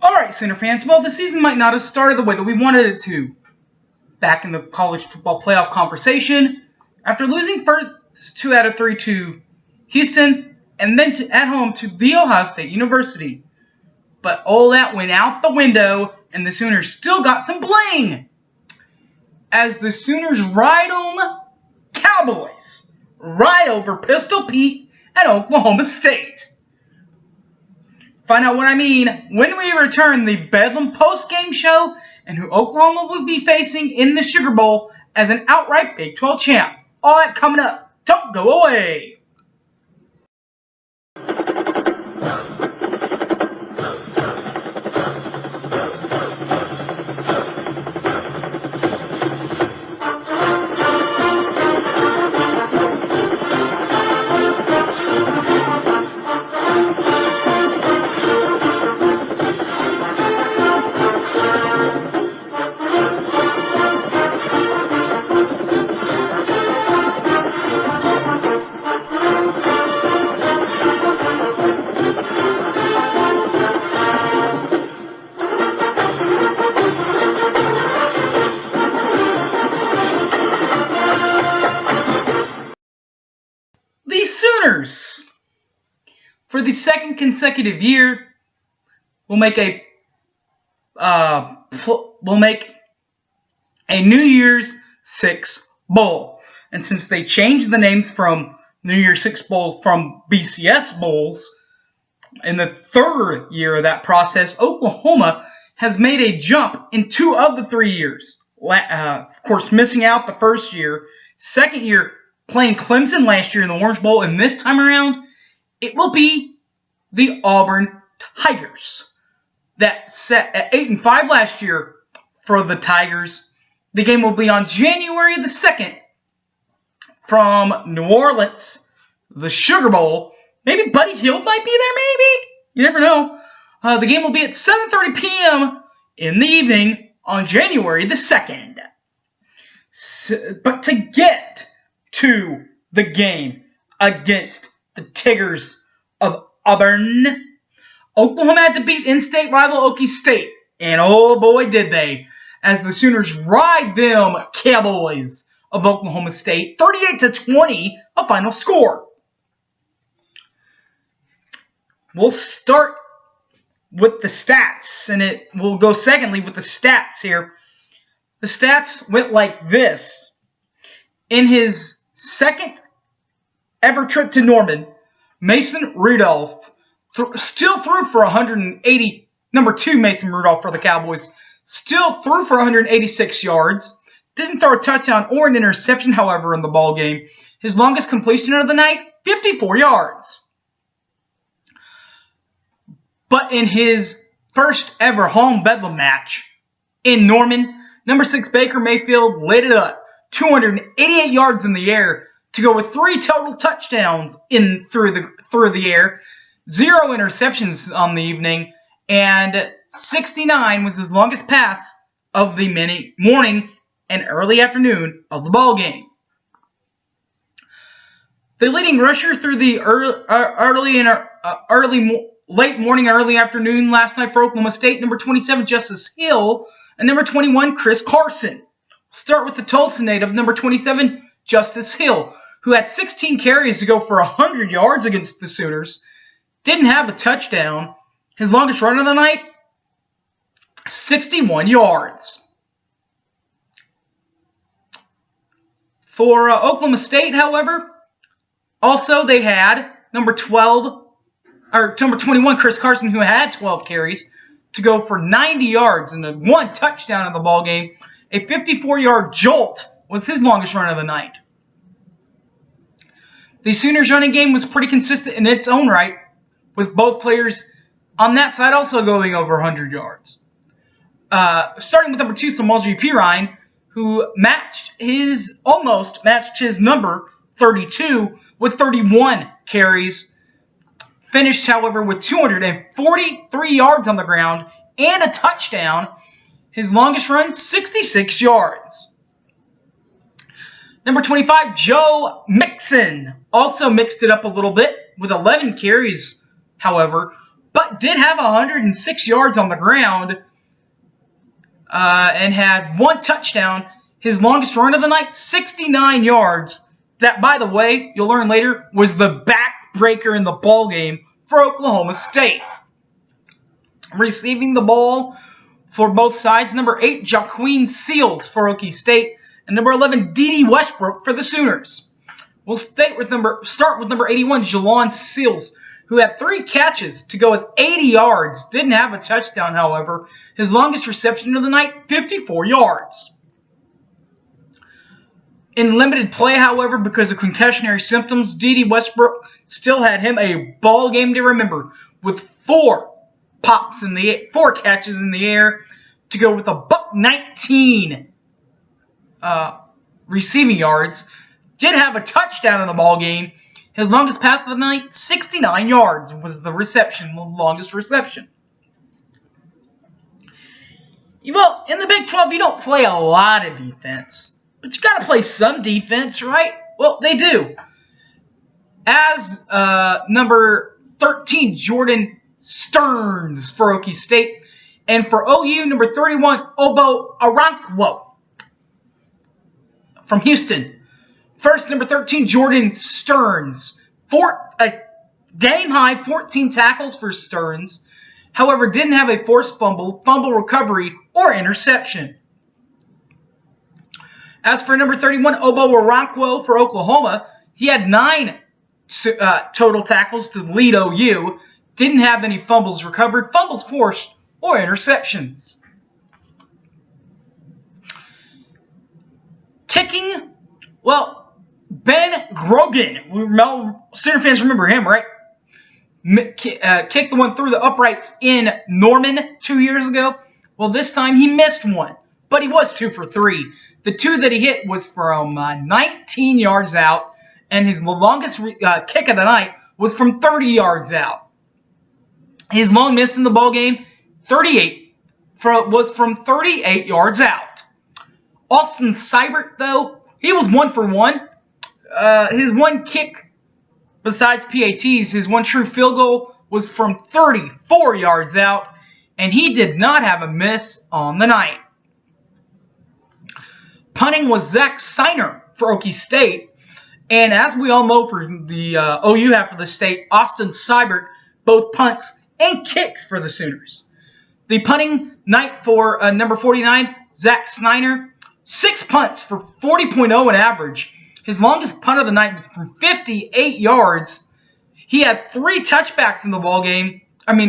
Alright, Sooner fans, well, the season might not have started the way that we wanted it to. Back in the college football playoff conversation, after losing first 2 out of 3 to Houston, and then at home to The Ohio State University. But all that went out the window, and the Sooners still got some bling. As the Sooners ride on Cowboys, right over Pistol Pete at Oklahoma State. Find out what I mean when we return the Beldam post-game show and who Oklahoma will be facing in the Sugar Bowl as an outright Big 12 champ. All that coming up. Don't go away. The Sooners, for the second consecutive year, will make a New Year's Six Bowl. And since they changed the names from New Year's Six Bowls from BCS Bowls, in the third year of that process, Oklahoma has made a jump in 2 of the 3 years. Of course, missing out the first year. Second year, playing Clemson last year in the Orange Bowl, and this time around, it will be the Auburn Tigers. That set at 8-5 last year for the Tigers. The game will be on January the 2nd from New Orleans, the Sugar Bowl. Maybe Buddy Hield might be there, maybe? You never know. The game will be at 7:30 p.m. in the evening on January the 2nd. But to get to the game against the Tigers of Auburn, Oklahoma had to beat in-state rival Okie State, and oh boy did they, as the Sooners ride them Cowboys of Oklahoma State, 38-20, a final score. We'll start with the stats, and we'll go secondly with the stats here. The stats went like this. In his second ever trip to Norman, Mason Rudolph still threw for 180. Number 2, Mason Rudolph for the Cowboys, still threw for 186 yards. Didn't throw a touchdown or an interception, however, in the ball game. His longest completion of the night, 54 yards. But in his first ever home Bedlam match in Norman, number 6 Baker Mayfield lit it up. 288 yards in the air to go with 3 total touchdowns through the air, 0 interceptions on the evening, and 69 was his longest pass of the morning and early afternoon of the ball game. The leading rusher through the late morning, early afternoon last night for Oklahoma State, number 27 Justice Hill, and number 21 Chris Carson. Start with the Tulsa native, number 27, Justice Hill, who had 16 carries to go for 100 yards against the Sooners. Didn't have a touchdown. His longest run of the night, 61 yards. For Oklahoma State, however, also they had number 21, Chris Carson, who had 12 carries to go for 90 yards and 1 touchdown in the ball game. A 54-yard jolt was his longest run of the night. The Sooners' running game was pretty consistent in its own right, with both players on that side also going over 100 yards. Starting with number 2, Samuel Pirine, who almost matched his number 32 with 31 carries. Finished, however, with 243 yards on the ground and a touchdown. His longest run, 66 yards. Number 25, Joe Mixon, also mixed it up a little bit with 11 carries, however, but did have 106 yards on the ground and had 1 touchdown. His longest run of the night, 69 yards. That, by the way, you'll learn later, was the backbreaker in the ball game for Oklahoma State. Receiving the ball for both sides, number 8, Jaqueen Seals for Okie State, and number 11, D.D. Westbrook for the Sooners. We'll start with number 81, Jalon Seals, who had 3 catches to go with 80 yards. Didn't have a touchdown, however. His longest reception of the night, 54 yards. In limited play, however, because of concussionary symptoms, D.D. Westbrook still had him a ball game to remember, with 4 catches in the air to go with a $119 receiving yards. Did have a touchdown in the ball game. His longest pass of the night, 69 yards, was the longest reception. Well, in the Big 12, you don't play a lot of defense, but you got to play some defense, right? Well, they do. As number 13, Jordan Stearns for Okie State, and for OU, number 31, Obo Arankwo from Houston. First, number 13, Jordan Stearns. A game-high 14 tackles for Stearns. However, didn't have a forced fumble recovery, or interception. As for number 31, Obo Arankwo for Oklahoma, he had 9 total tackles to lead OU. Didn't have any fumbles recovered, fumbles forced, or interceptions. Kicking, well, Ben Grogan. Sooner fans remember him, right? Kicked the one through the uprights in Norman 2 years ago. Well, this time he missed one, but he was 2 for 3. The 2 that he hit was from 19 yards out, and his longest kick of the night was from 30 yards out. His long miss in the ball game, was from 38 yards out. Austin Seibert, though, he was 1 for 1. His one kick, besides PATs, his one true field goal was from 34 yards out, and he did not have a miss on the night. Punting was Zach Seiner for Okie State, and as we all know for the OU half of the state, Austin Seibert both punts and kicks for the Sooners. The punting night for number 49, Zach Snyder, 6 punts for 40.0 in average. His longest punt of the night was from 58 yards. He had 3 touchbacks in the ball game.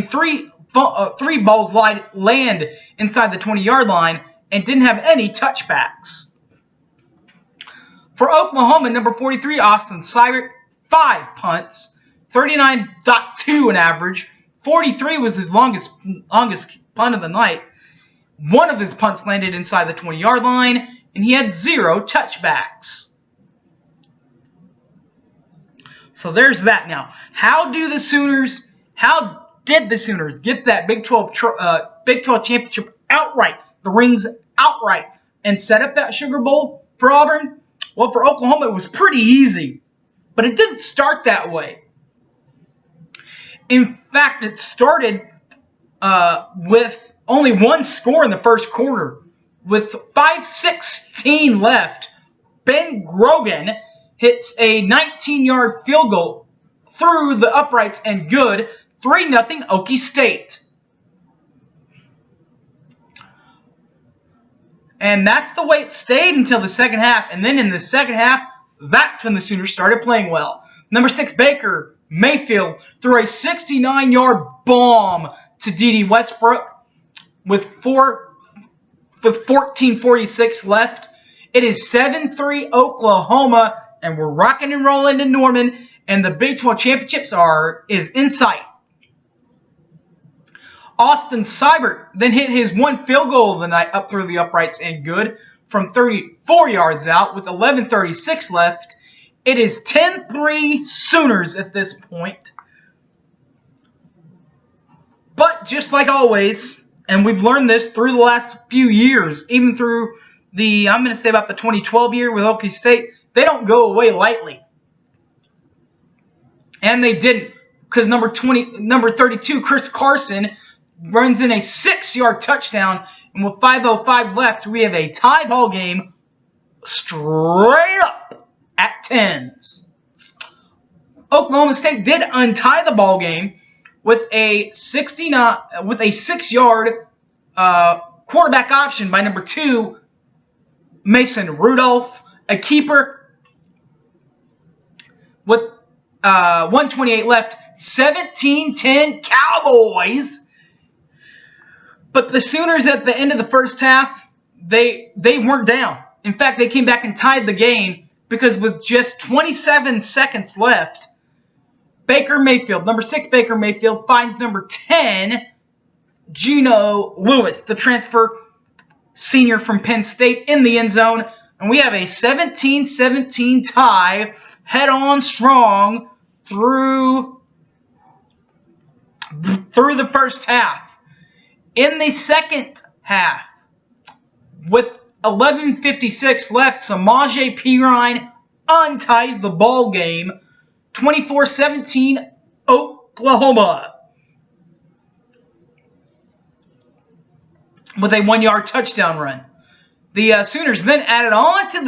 Three balls land inside the 20-yard line and didn't have any touchbacks. For Oklahoma, number 43, Austin Seibert, 5 punts, 39.2 in average. 43 was his longest punt of the night. 1 of his punts landed inside the 20-yard line, and he had 0 touchbacks. So there's that now. How did the Sooners get that Big 12 championship outright, the rings outright, and set up that Sugar Bowl for Auburn? Well, for Oklahoma, it was pretty easy, but it didn't start that way. In fact, it started with only 1 score in the first quarter. With 5:16 left, Ben Grogan hits a 19-yard field goal through the uprights and good. 3-0 Okie State. And that's the way it stayed until the second half. And then in the second half, that's when the Sooners started playing well. Number 6, Baker Mayfield threw a 69-yard bomb to D.D. Westbrook with 14:46 left. It is 7-3 Oklahoma, and we're rocking and rolling in Norman, and the Big 12 championships is in sight. Austin Seibert then hit his 1 field goal of the night up through the uprights and good from 34 yards out with 11:36 left. It is 10-3 Sooners at this point. But just like always, and we've learned this through the last few years, even through I'm going to say about the 2012 year with Okie State, they don't go away lightly. And they didn't. because number 32, Chris Carson, runs in a 6-yard touchdown. And with 5:05 left, we have a tie ball game straight up at 10s. Oklahoma State did untie the ball game with a 6-yard quarterback option by number 2, Mason Rudolph, a keeper. With 1:28 left, 17-10 Cowboys. But the Sooners at the end of the first half, they weren't down. In fact, they came back and tied the game because with just 27 seconds left, Baker Mayfield, number 6 Baker Mayfield, finds number 10, Geno Lewis, the transfer senior from Penn State, in the end zone. And we have a 17-17 tie, head on strong through the first half. In the second half, with 11:56 left, Samaje Perine unties the ball game, 24-17 Oklahoma, with a 1-yard touchdown run. The Sooners then added on to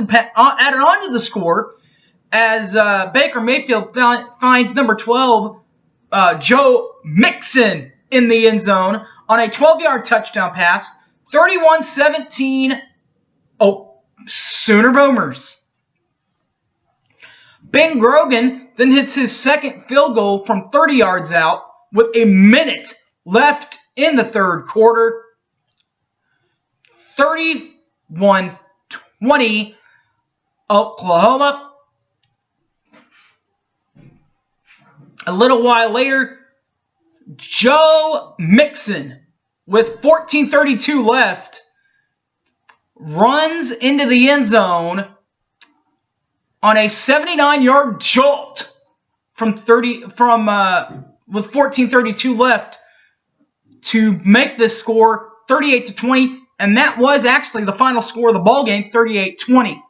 the score as Baker Mayfield finds number 12, Joe Mixon, in the end zone on a 12-yard touchdown pass. 31-17 Sooner Boomers. Ben Grogan then hits his second field goal from 30 yards out with a minute left in the third quarter. 31-20 Oklahoma. A little while later, Joe Mixon, with 14:32 left, runs into the end zone on a 79-yard jolt with 14:32 left to make this score 38-20, and that was actually the final score of the ball game, 38-20.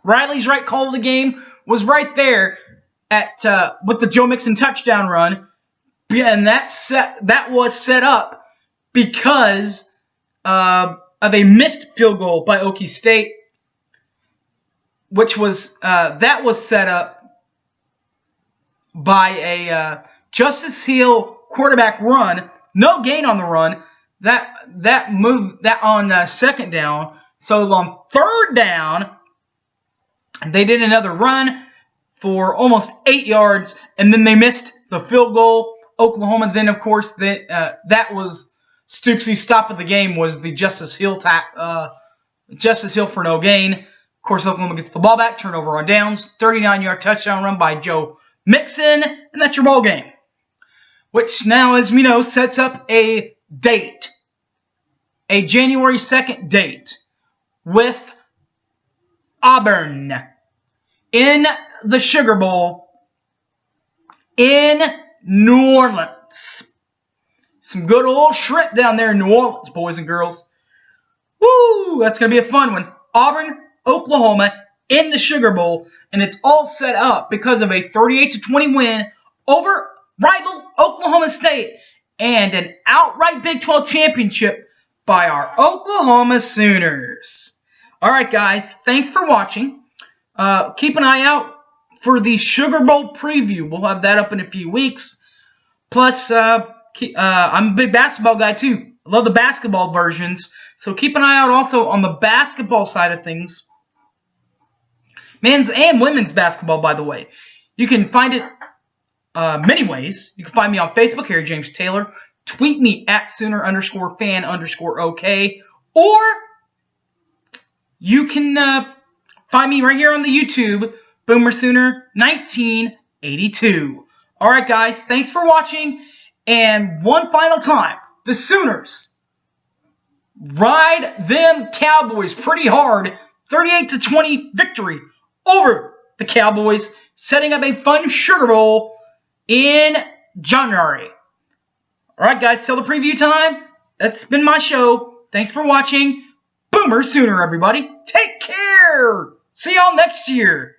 Riley's right call of the game was right there with the Joe Mixon touchdown run, and that was set up because of a missed field goal by Okie State, which was set up by a Justice Hill quarterback run, no gain on the run. That moved that on second down. So on third down, they did another run for almost 8 yards, and then they missed the field goal. Oklahoma then, of course, that was Stoopsy's stop of the game, was the Justice Hill for no gain. Of course, Oklahoma gets the ball back, turnover on downs, 39-yard touchdown run by Joe Mixon, and that's your ball game. Which now, as we know, sets up a date, a January 2nd date, with Auburn in the Sugar Bowl in New Orleans. Some good old shrimp down there in New Orleans, boys and girls. Woo! That's going to be a fun one. Auburn, Oklahoma, in the Sugar Bowl, and it's all set up because of a 38-20 win over rival Oklahoma State and an outright Big 12 championship by our Oklahoma Sooners. All right, guys, thanks for watching. Keep an eye out for the Sugar Bowl preview. We'll have that up in a few weeks. Plus, I'm a big basketball guy, too. I love the basketball versions. So keep an eye out also on the basketball side of things. Men's and women's basketball, by the way. You can find it many ways. You can find me on Facebook, Harry James Taylor. Tweet me at Sooner_fan_OK. Or you can find me right here on the YouTube, Boomer Sooner 1982. All right, guys. Thanks for watching. And one final time, the Sooners ride them Cowboys pretty hard. 38-20 victory over the Cowboys, setting up a fun Sugar Bowl in January. All right, guys, till the preview time, that's been my show. Thanks for watching. Boomer Sooner, everybody. Take care. See y'all next year.